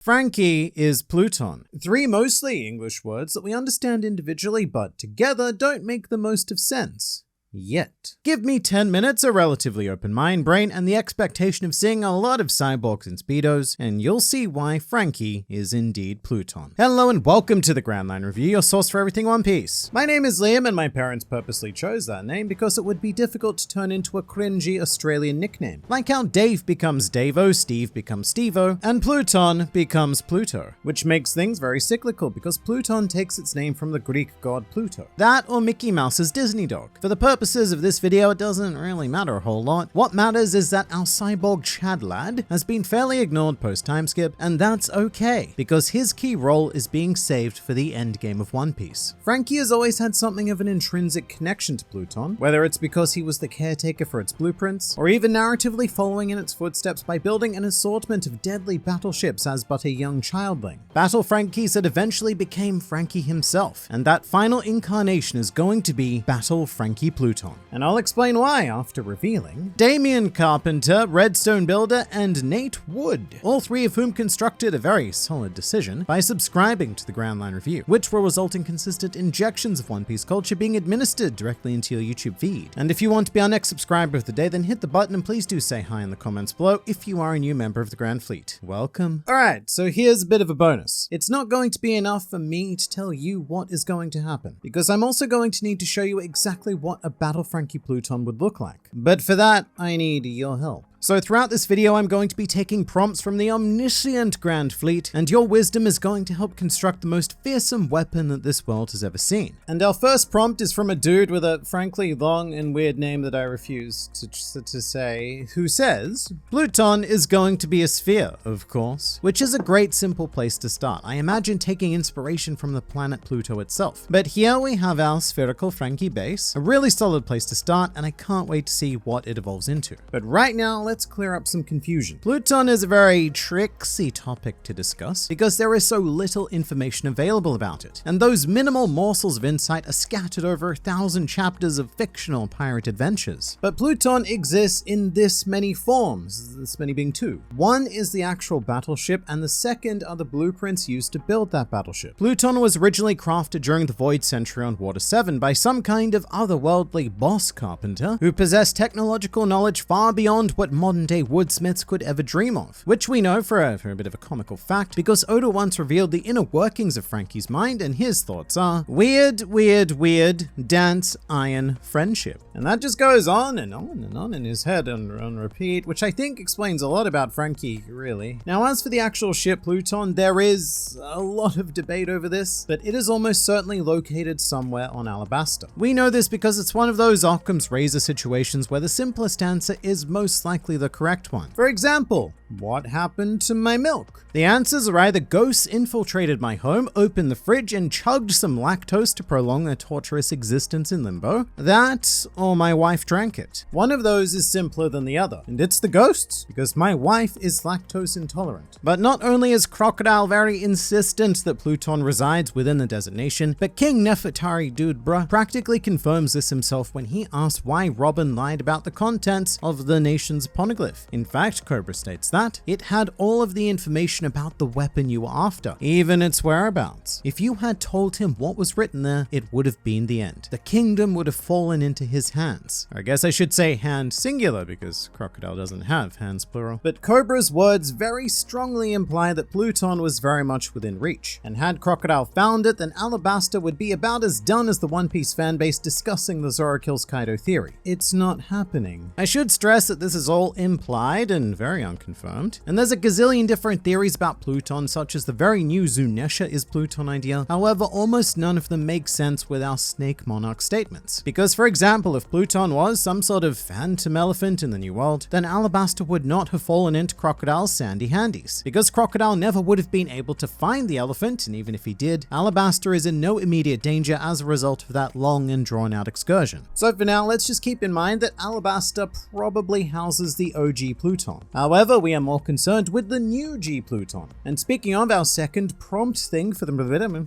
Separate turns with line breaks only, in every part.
Frankie is Pluton. Three mostly English words that we understand individually, but together don't make the most of sense. Yet. Give me 10 minutes, a relatively open mind, brain, and the expectation of seeing a lot of cyborgs and speedos, and you'll see why Frankie is indeed Pluton. Hello and welcome to the Grand Line Review, your source for everything One Piece. My name is Liam, and my parents purposely chose that name because it would be difficult to turn into a cringy Australian nickname. Like how Dave becomes Davo, Steve becomes Stevo, and Pluton becomes Pluto, which makes things very cyclical because Pluton takes its name from the Greek god Pluto. That or Mickey Mouse's Disney dog. For the purposes of this video, it doesn't really matter a whole lot. What matters is that our cyborg Chad lad has been fairly ignored post time skip, and that's okay, because his key role is being saved for the endgame of One Piece. Frankie has always had something of an intrinsic connection to Pluton, whether it's because he was the caretaker for its blueprints, or even narratively following in its footsteps by building an assortment of deadly battleships as but a young childling. Battle Frankies that eventually became Frankie himself, and that final incarnation is going to be Battle Frankie Pluton. And I'll explain why after revealing Damian Carpenter, Redstone Builder, and Nate Wood, all three of whom constructed a very solid decision by subscribing to the Grand Line Review, which will result in consistent injections of One Piece culture being administered directly into your YouTube feed. And if you want to be our next subscriber of the day, then hit the button and please do say hi in the comments below if you are a new member of the Grand Fleet. Welcome. Alright, so here's a bit of a bonus. It's not going to be enough for me to tell you what is going to happen, because I'm also going to need to show you exactly what a Battle Frankie Pluton would look like. But for that, I need your help. So throughout this video, I'm going to be taking prompts from the omniscient Grand Fleet, and your wisdom is going to help construct the most fearsome weapon that this world has ever seen. And our first prompt is from a dude with a frankly long and weird name that I refuse to say, who says, Pluton is going to be a sphere, of course, which is a great simple place to start. I imagine taking inspiration from the planet Pluto itself. But here we have our spherical Frankie base, a really solid place to start, and I can't wait to see what it evolves into. But right now, let's clear up some confusion. Pluton is a very tricksy topic to discuss because there is so little information available about it, and those minimal morsels of insight are scattered over 1,000 chapters of fictional pirate adventures. But Pluton exists in this many forms, this many being two. One is the actual battleship, and the second are the blueprints used to build that battleship. Pluton was originally crafted during the Void Century on Water 7 by some kind of otherworldly boss carpenter who possessed technological knowledge far beyond what modern-day woodsmiths could ever dream of, which we know for a bit of a comical fact because Oda once revealed the inner workings of Frankie's mind, and his thoughts are weird, weird, weird, dance, iron, friendship. And that just goes on and on and on in his head on repeat, which I think explains a lot about Frankie, really. Now, as for the actual ship Pluton, there is a lot of debate over this, but it is almost certainly located somewhere on Alabasta. We know this because it's one of those Occam's razor situations where the simplest answer is most likely the correct one. For example, what happened to my milk? The answers are either ghosts infiltrated my home, opened the fridge, and chugged some lactose to prolong their torturous existence in limbo. That, or my wife drank it. One of those is simpler than the other, and it's the ghosts, because my wife is lactose intolerant. But not only is Crocodile very insistent that Pluton resides within the designation, but King Nefertari dude bruh practically confirms this himself when he asks why Robin lied about the contents of the nation's poneglyph. In fact, Cobra states that it had all of the information about the weapon you were after, even its whereabouts. If you had told him what was written there, it would have been the end. The kingdom would have fallen into his hands. Or I guess I should say hand singular because Crocodile doesn't have hands plural. But Cobra's words very strongly imply that Pluton was very much within reach. And had Crocodile found it, then Alabasta would be about as done as the One Piece fanbase discussing the Zoro kills Kaido theory. It's not happening. I should stress that this is all implied and very unconfirmed. And there's a gazillion different theories about Pluton, such as the very new Zunesha is Pluton idea. However, almost none of them make sense with our Snake Monarch statements. Because, for example, if Pluton was some sort of phantom elephant in the New World, then Alabasta would not have fallen into Crocodile's sandy handies. Because Crocodile never would have been able to find the elephant, and even if he did, Alabasta is in no immediate danger as a result of that long and drawn out excursion. So for now, let's just keep in mind that Alabasta probably houses the OG Pluton. However, we are more concerned with the new G Pluton. And speaking of our second prompt thing for the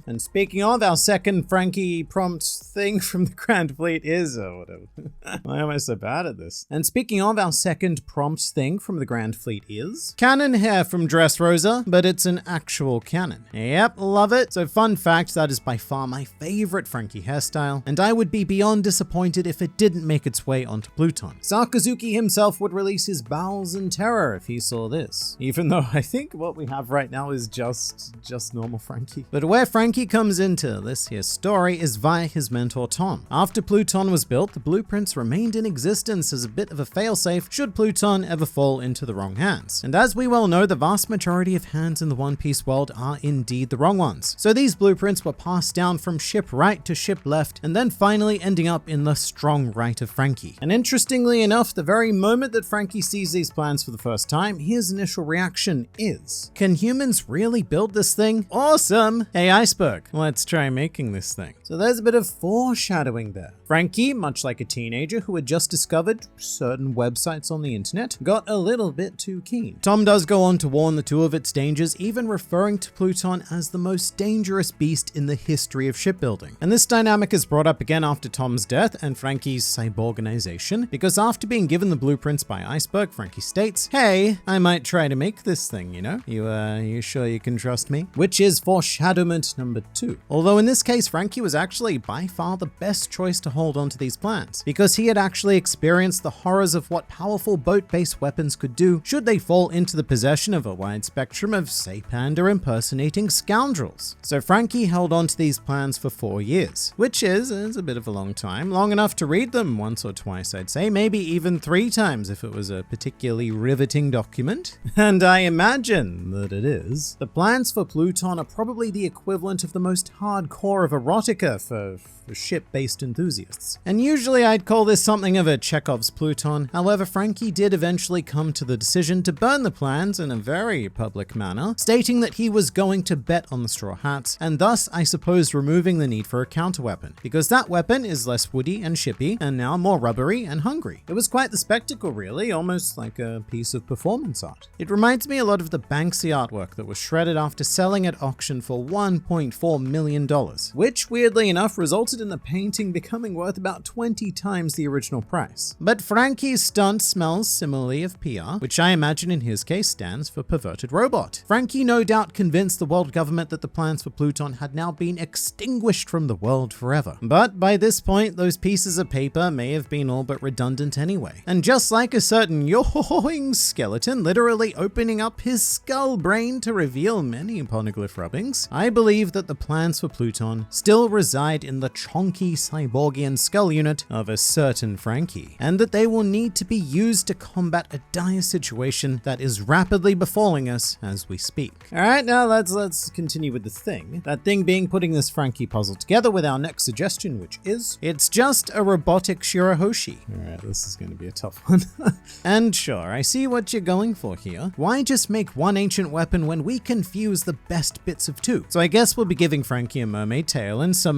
and speaking of our second Frankie prompt thing from the Grand Fleet is whatever. Why am I so bad at this? And speaking of our second prompt thing from the Grand Fleet is cannon hair from Dressrosa, but it's an actual cannon. Yep, love it. So fun fact, that is by far my favorite Frankie hairstyle, and I would be beyond disappointed if it didn't make its way onto Pluton. Sakazuki himself would release his bowels in terror if he saw this, even though I think what we have right now is just normal Frankie. But where Frankie comes into this here story is via his mentor Tom. After Pluton was built, the blueprints remained in existence as a bit of a failsafe should Pluton ever fall into the wrong hands. And as we well know, the vast majority of hands in the One Piece world are indeed the wrong ones. So these blueprints were passed down from ship right to ship left, and then finally ending up in the strong right of Frankie. And interestingly enough, the very moment that Frankie sees these plans for the first time, his initial reaction is, can humans really build this thing? Awesome! Hey Iceberg, let's try making this thing. So there's a bit of foreshadowing there. Frankie, much like a teenager who had just discovered certain websites on the internet, got a little bit too keen. Tom does go on to warn the two of its dangers, even referring to Pluton as the most dangerous beast in the history of shipbuilding. And this dynamic is brought up again after Tom's death and Frankie's cyborganization, because after being given the blueprints by Iceberg, Frankie states, hey, I might try to make this thing, you know? You sure you can trust me? Which is foreshadowment number 2. Although in this case, Frankie was actually by far the best choice to hold on to these plans, because he had actually experienced the horrors of what powerful boat-based weapons could do should they fall into the possession of a wide spectrum of, say, panda impersonating scoundrels. So Frankie held on to these plans for 4 years, which is a bit of a long time, long enough to read them once or twice, I'd say, maybe even 3 times if it was a particularly riveting document. And I imagine that it is. The plans for Pluton are probably the equivalent of the most hardcore of erotica for ship-based enthusiasts. And usually I'd call this something of a Chekhov's Pluton. However, Frankie did eventually come to the decision to burn the plans in a very public manner, stating that he was going to bet on the Straw Hats, and thus, I suppose, removing the need for a counterweapon, because that weapon is less woody and shippy, and now more rubbery and hungry. It was quite the spectacle, really, almost like a piece of performance art. It reminds me a lot of the Banksy artwork that was shredded after selling at auction for $1.4 million, which, weirdly enough, resulted in the painting becoming worth about 20 times the original price. But Frankie's stunt smells similarly of PR, which I imagine in his case stands for perverted robot. Frankie no doubt convinced the world government that the plans for Pluton had now been extinguished from the world forever. But by this point, those pieces of paper may have been all but redundant anyway. And just like a certain yoing skeleton literally opening up his skull brain to reveal many poneglyph rubbings, I believe that the plans for Pluton still reside in the chonky cyborgian skull unit of a certain Frankie, and that they will need to be used to combat a dire situation that is rapidly befalling us as we speak. Alright, now let's continue with the thing. That thing being putting this Frankie puzzle together with our next suggestion, which is, it's just a robotic Shirahoshi. Alright, this is going to be a tough one. And sure, I see what you're going for here. Why just make one ancient weapon when we can fuse the best bits of 2? So I guess we'll be giving Frankie a mermaid tail and some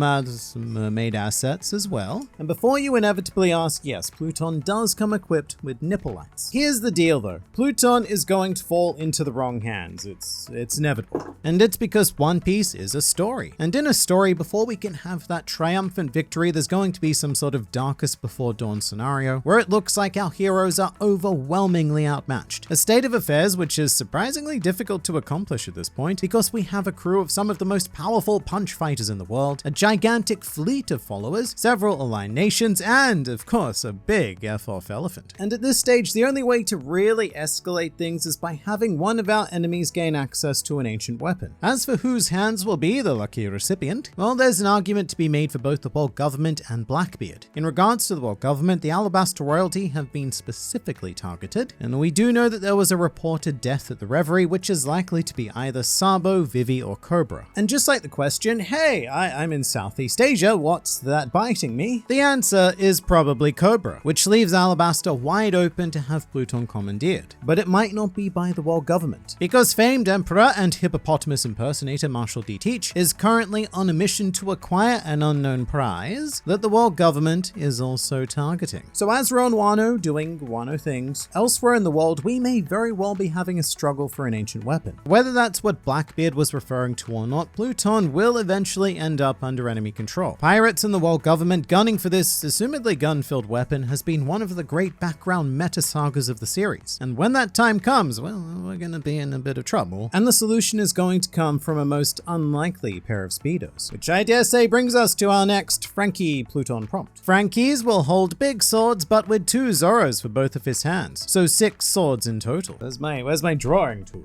mermaid assets as well. And before you inevitably ask, yes, Pluton does come equipped with nipple lights. Here's the deal though. Pluton is going to fall into the wrong hands. It's inevitable. And it's because One Piece is a story. And in a story, before we can have that triumphant victory, there's going to be some sort of darkest before dawn scenario where it looks like our heroes are overwhelmingly outmatched. A state of affairs which is surprisingly difficult to accomplish at this point because we have a crew of some of the most powerful punch fighters in the world, a gigantic fleet of followers, several aligned nations, and of course a big F-off elephant. And at this stage, the only way to really escalate things is by having one of our enemies gain access to an ancient weapon. As for whose hands will be the lucky recipient, well, there's an argument to be made for both the world government and Blackbeard. In regards to the world government, the Alabasta royalty have been specifically targeted, and we do know that there was a reported death at the Reverie, which is likely to be either Sabo, Vivi, or Cobra. And just like the question, hey, I'm in Southeast Asia, what's that biting me? The answer is probably Cobra, which leaves Alabasta wide open to have Pluton commandeered. But it might not be by the world government, because famed emperor and hippopotamus impersonator Marshall D. Teach is currently on a mission to acquire an unknown prize that the world government is also targeting. So as Ron Wano doing Wano no things, elsewhere in the world we may very well be having a struggle for an ancient weapon. Whether that's what Blackbeard was referring to or not, Pluton will eventually end up under enemy control. Pirates and the world government gunning for this assumedly gun-filled weapon has been one of the great background meta sagas of the series. And when that time comes, well, we're gonna be in a bit of trouble. And the solution is going to come from a most unlikely pair of speedos. Which I dare say brings us to our next Frankie Pluton prompt. Frankies will hold big swords but with 2 Zoros for both of his hands. So 6 swords in total. Where's my drawing tool?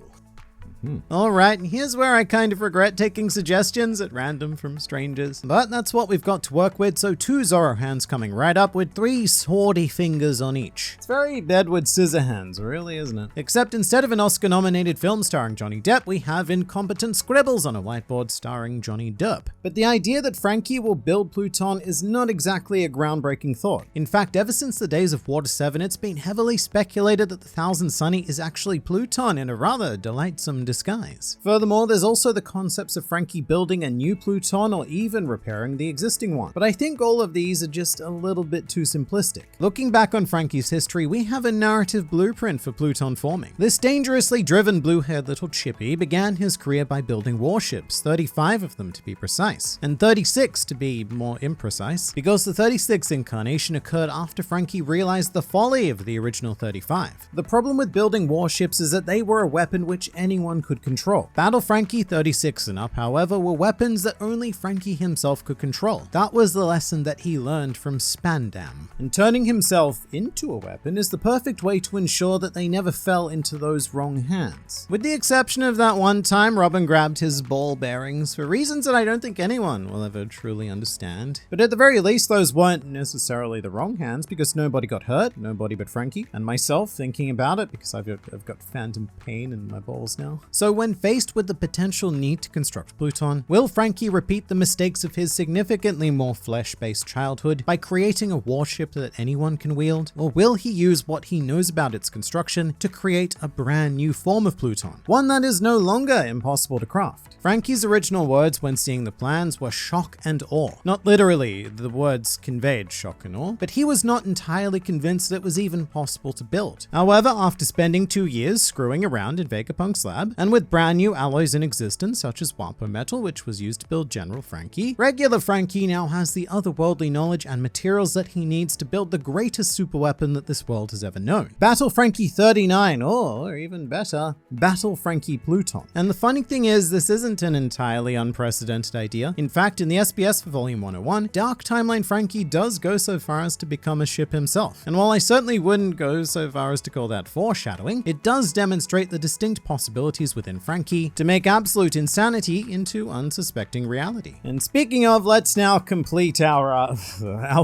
Alright, here's where I kind of regret taking suggestions at random from strangers. But that's what we've got to work with, so 2 Zorro hands coming right up with 3 swordy fingers on each. It's very Edward Scissorhands, really, isn't it? Except instead of an Oscar-nominated film starring Johnny Depp, we have incompetent scribbles on a whiteboard starring Johnny Depp. But the idea that Frankie will build Pluton is not exactly a groundbreaking thought. In fact, ever since the days of Water 7, it's been heavily speculated that the Thousand Sunny is actually Pluton in a rather delightsome disguise. Furthermore, there's also the concepts of Frankie building a new Pluton or even repairing the existing one. But I think all of these are just a little bit too simplistic. Looking back on Frankie's history, we have a narrative blueprint for Pluton forming. This dangerously driven blue-haired little chippy began his career by building warships, 35 of them to be precise, and 36 to be more imprecise, because the 36th incarnation occurred after Frankie realized the folly of the original 35. The problem with building warships is that they were a weapon which anyone could control. Battle Frankie 36 and up, however, were weapons that only Frankie himself could control. That was the lesson that he learned from Spandam. And turning himself into a weapon is the perfect way to ensure that they never fell into those wrong hands. With the exception of that one time Robin grabbed his ball bearings for reasons that I don't think anyone will ever truly understand. But at the very least, those weren't necessarily the wrong hands because nobody got hurt, nobody but Frankie, and myself thinking about it because I've got phantom pain in my balls now. So when faced with the potential need to construct Pluton, will Frankie repeat the mistakes of his significantly more flesh-based childhood by creating a warship that anyone can wield? Or will he use what he knows about its construction to create a brand new form of Pluton, one that is no longer impossible to craft? Frankie's original words when seeing the plans were shock and awe. Not literally, the words conveyed shock and awe, but he was not entirely convinced that it was even possible to build. However, after spending 2 years screwing around in Vegapunk's lab, and with brand new alloys in existence such as Wapo metal, which was used to build General Frankie, regular Frankie now has the otherworldly knowledge and materials that he needs to build the greatest superweapon that this world has ever known. Battle Frankie 39, or even better, Battle Frankie Pluton. And the funny thing is, this isn't an entirely unprecedented idea. In fact, in the SBS for Volume 101, Dark Timeline Frankie does go so far as to become a ship himself. And while I certainly wouldn't go so far as to call that foreshadowing, it does demonstrate the distinct possibilities within Frankie to make absolute insanity into unsuspecting reality. And speaking of, let's now complete our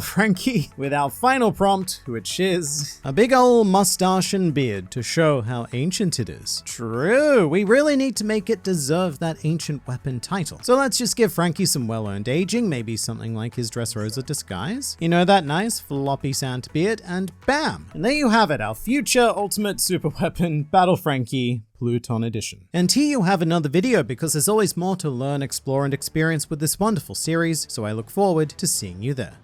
Frankie with our final prompt, which is a big ol' mustache and beard to show how ancient it is. True, we really need to make it deserve that ancient weapon title. So let's just give Frankie some well-earned aging, maybe something like his Dressrosa disguise. You know, that nice floppy Santa beard, and bam! And there you have it, our future ultimate super weapon, Battle Frankie Pluton Edition. And here you have another video because there's always more to learn, explore, and experience with this wonderful series, so I look forward to seeing you there.